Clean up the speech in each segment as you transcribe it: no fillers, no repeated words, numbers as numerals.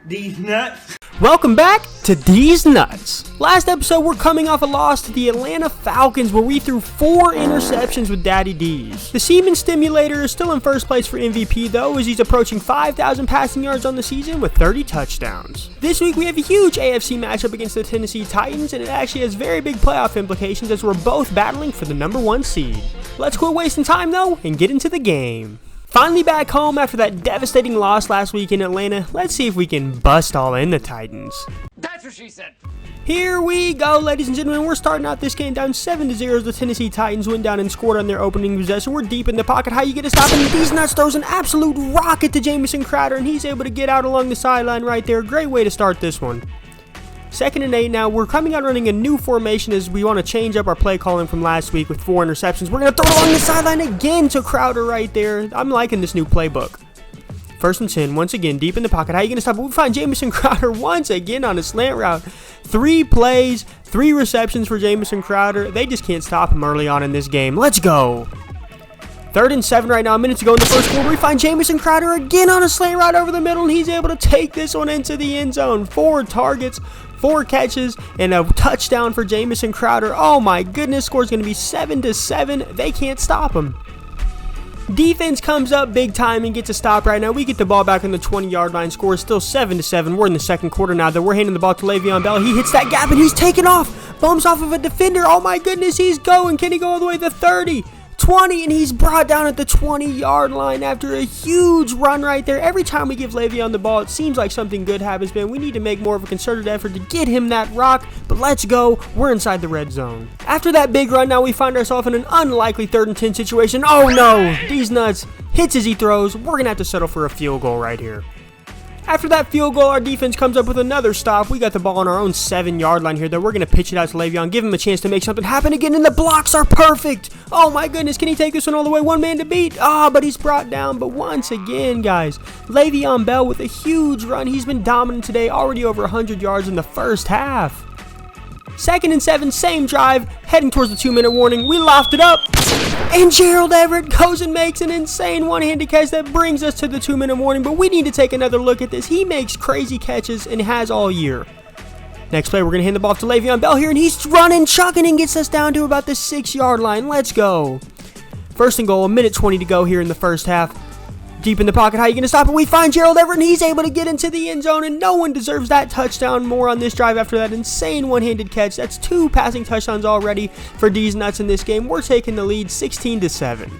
Deez Nutz. Welcome back to Deez Nutz. Last episode, we're coming off a loss to the Atlanta Falcons where we threw 4 interceptions with Daddy Deez. The Seaman Stimulator is still in first place for MVP though, as he's approaching 5,000 passing yards on the season with 30 touchdowns. This week, we have a huge AFC matchup against the Tennessee Titans, and it actually has very big playoff implications as we're both battling for the number 1 seed. Let's quit wasting time though and get into the game. Finally back home after that devastating loss last week in Atlanta, let's see if we can bust all in the Titans. That's what she said. Here we go, ladies and gentlemen. We're starting out this game down 7-0 as the Tennessee Titans went down and scored on their opening possession. We're deep in the pocket. How you get to stop? And Deez Nutz throws an absolute rocket to Jamison Crowder, and he's able to get out along the sideline right there. Great way to start this one. 2nd and 8 now. We're coming out running a new formation as we want to change up our play calling from last week with 4 interceptions. We're going to throw it along the sideline again to Crowder right there. I'm liking this new playbook. 1st and 10, once again, deep in the pocket. How are you going to stop? We find Jamison Crowder once again on a slant route. 3 plays, 3 receptions for Jamison Crowder. They just can't stop him early on in this game. Let's go. 3rd and 7 right now, a minute to go in the first quarter. We find Jamison Crowder again on a slant route over the middle, and he's able to take this one into the end zone. 4 targets, 4 catches, and a touchdown for Jamison Crowder. Oh my goodness, score's going to be 7-7. They can't stop him. Defense comes up big time and gets a stop right now. We get the ball back on the 20-yard line. Score is still 7-7. We're in the second quarter now, though. We're handing the ball to Le'Veon Bell. He hits that gap, and he's taken off. Bumps off of a defender. Oh my goodness, he's going. Can he go all the way to the 30? 20, and he's brought down at the 20-yard line after a huge run right there. Every time we give Le'Veon the ball, it seems like something good happens, man. We need to make more of a concerted effort to get him that rock, but let's go. We're inside the red zone. After that big run, now we find ourselves in an unlikely 3rd and 10 situation. Oh no, Deez Nutz hits as he throws. We're going to have to settle for a field goal right here. After that field goal, our defense comes up with another stop. We got the ball on our own 7-yard line here, though. We're going to pitch it out to Le'Veon, give him a chance to make something happen again, and the blocks are perfect. Oh, my goodness. Can he take this one all the way? One man to beat. But he's brought down. But once again, guys, Le'Veon Bell with a huge run. He's been dominant today, already over 100 yards in the first half. 2nd and 7, same drive, heading towards the 2-minute warning. We loft it up, and Gerald Everett goes and makes an insane one-handed catch that brings us to the 2-minute warning, but we need to take another look at this. He makes crazy catches and has all year. Next play, we're going to hand the ball off to Le'Veon Bell here, and he's running, chucking, and gets us down to about the 6-yard line. Let's go. 1st and goal, a minute 20 to go here in the first half. Deep in the pocket, how are you going to stop it? We find Gerald Everett, and he's able to get into the end zone, and no one deserves that touchdown more on this drive after that insane one-handed catch. That's 2 passing touchdowns already for Deez Nutz in this game. We're taking the lead 16-7.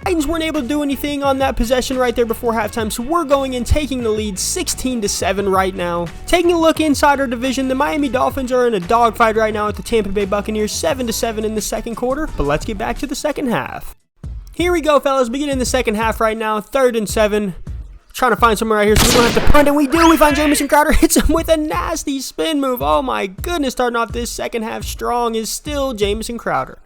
Titans weren't able to do anything on that possession right there before halftime, so we're going in taking the lead 16-7 right now. Taking a look inside our division, the Miami Dolphins are in a dogfight right now with the Tampa Bay Buccaneers, 7-7 in the second quarter, but let's get back to the second half. Here we go, fellas. Beginning the second half right now. 3rd and 7. Trying to find somewhere right here so we don't have to punt, and we do. We find Jamison Crowder. Hits him with a nasty spin move. Oh, my goodness. Starting off this second half strong is still Jamison Crowder.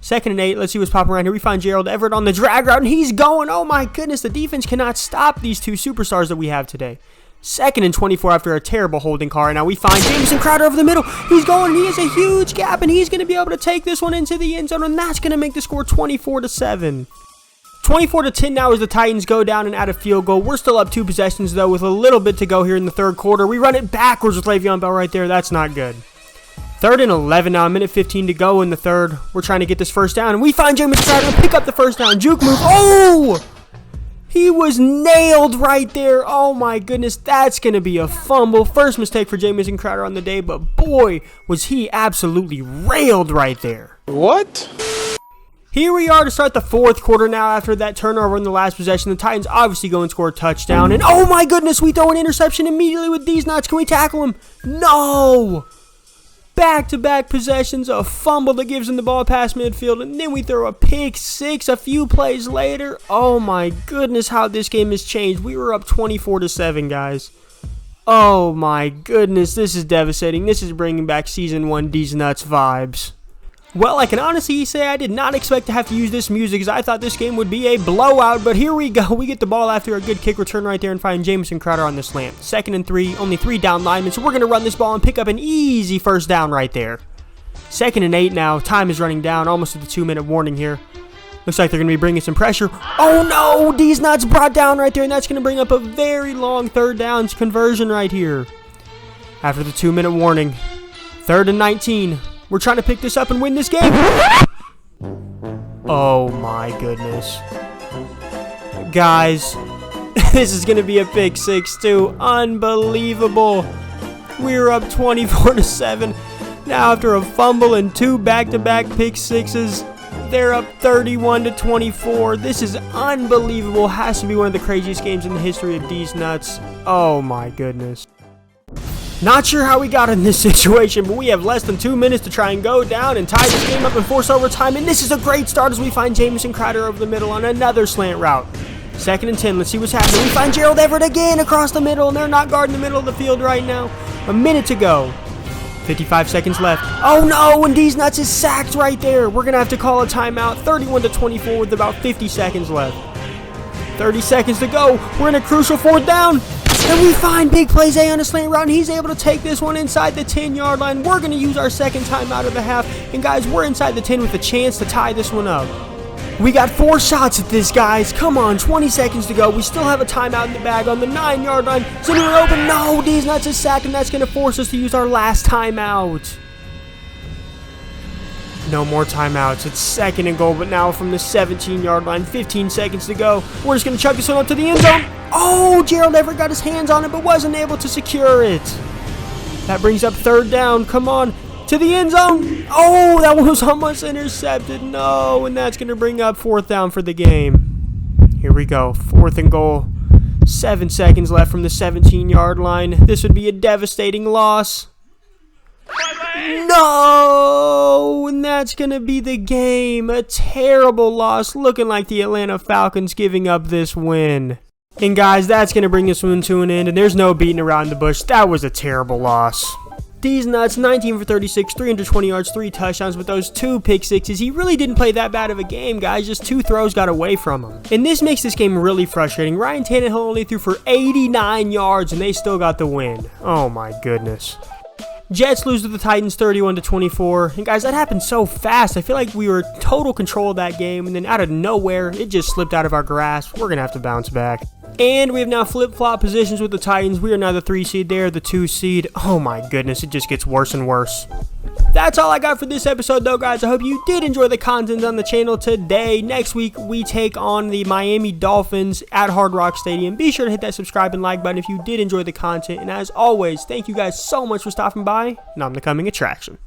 2nd and 8. Let's see what's popping around here. We find Gerald Everett on the drag route, and he's going. Oh, my goodness. The defense cannot stop these 2 superstars that we have today. 2nd and 24 after a terrible holding call. Now we find Jamison Crowder over the middle. He's going, and he has a huge gap, and he's going to be able to take this one into the end zone, and that's going to make the score 24-7. 24-10 now as the Titans go down and out of field goal. We're still up 2 possessions, though, with a little bit to go here in the 3rd quarter. We run it backwards with Le'Veon Bell right there. That's not good. 3rd and 11 now, a minute 15 to go in the 3rd. We're trying to get this first down, and we find Jamison Crowder and pick up the first down. Juke move. Oh! He was nailed right there. Oh my goodness, that's going to be a fumble. First mistake for Jamison Crowder on the day, but boy, was he absolutely railed right there. What? Here we are to start the 4th quarter now after that turnover in the last possession. The Titans obviously go and score a touchdown, and oh my goodness, we throw an interception immediately with Deez Nutz. Can we tackle him? No! Back-to-back possessions, a fumble that gives him the ball past midfield, and then we throw a pick 6 a few plays later. Oh my goodness, how this game has changed. We were up 24-7, guys. Oh my goodness, this is devastating. This is bringing back Season 1 Deez Nutz vibes. Well, I can honestly say I did not expect to have to use this music as I thought this game would be a blowout, but here we go. We get the ball after a good kick return right there and find Jamison Crowder on the slant. 2nd and 3, only 3 down linemen, so we're going to run this ball and pick up an easy first down right there. 2nd and 8 now. Time is running down, almost at the 2-minute warning here. Looks like they're going to be bringing some pressure. Oh no, Deez Nutz brought down right there, and that's going to bring up a very long third downs conversion right here. After the 2-minute warning, 3rd and 19. We're trying to pick this up and win this game. Oh my goodness. Guys, this is going to be a pick six too. Unbelievable. We were up 24-7. Now after a fumble and 2 back-to-back pick sixes, they're up 31-24. This is unbelievable. Has to be one of the craziest games in the history of Deez Nutz. Oh my goodness. Not sure how we got in this situation, but we have less than 2 minutes to try and go down and tie this game up and force overtime. And this is a great start as we find Jamison Crowder over the middle on another slant route. 2nd and 10. Let's see what's happening. We find Gerald Everett again across the middle, and they're not guarding the middle of the field right now. A minute to go. 55 seconds left. Oh no, and Deez Nutz is sacked right there. We're going to have to call a timeout. 31-24 with about 50 seconds left. 30 seconds to go. We're in a crucial 4th down. And we find Big Plays A on a slant route, and he's able to take this one inside the 10-yard line. We're going to use our 2nd timeout of the half. And guys, we're inside the 10 with a chance to tie this one up. We got 4 shots at this, guys. Come on, 20 seconds to go. We still have a timeout in the bag on the 9-yard line. Is anyone open? No, Deez Nutz is sacked, and that's going to force us to use our last timeout. No more timeouts. It's 2nd and goal, but now from the 17-yard line. 15 seconds to go. We're just going to chuck this one up to the end zone. Oh, Gerald Everett got his hands on it, but wasn't able to secure it. That brings up 3rd down. Come on. To the end zone. Oh, that one was almost intercepted. No, and that's going to bring up 4th down for the game. Here we go. 4th and goal. 7 seconds left from the 17-yard line. This would be a devastating loss. No, and that's going to be the game. A terrible loss, looking like the Atlanta Falcons giving up this win. And guys, that's going to bring this one to an end, and there's no beating around the bush. That was a terrible loss. Deez Nutz, 19 for 36, 320 yards, 3 touchdowns with those 2 pick sixes. He really didn't play that bad of a game, guys. Just 2 throws got away from him. And this makes this game really frustrating. Ryan Tannehill only threw for 89 yards, and they still got the win. Oh my goodness. Jets lose to the Titans 31-24. And guys, that happened so fast. I feel like we were total control of that game, and then out of nowhere, it just slipped out of our grasp. We're going to have to bounce back. And we have now flip-flop positions with the Titans. We are now the 3 seed. They are the 2 seed. Oh my goodness, it just gets worse and worse. That's all I got for this episode though, guys. I hope you did enjoy the content on the channel today. Next week, we take on the Miami Dolphins at Hard Rock Stadium. Be sure to hit that subscribe and like button if you did enjoy the content. And as always, thank you guys so much for stopping by, and I'm the coming attraction.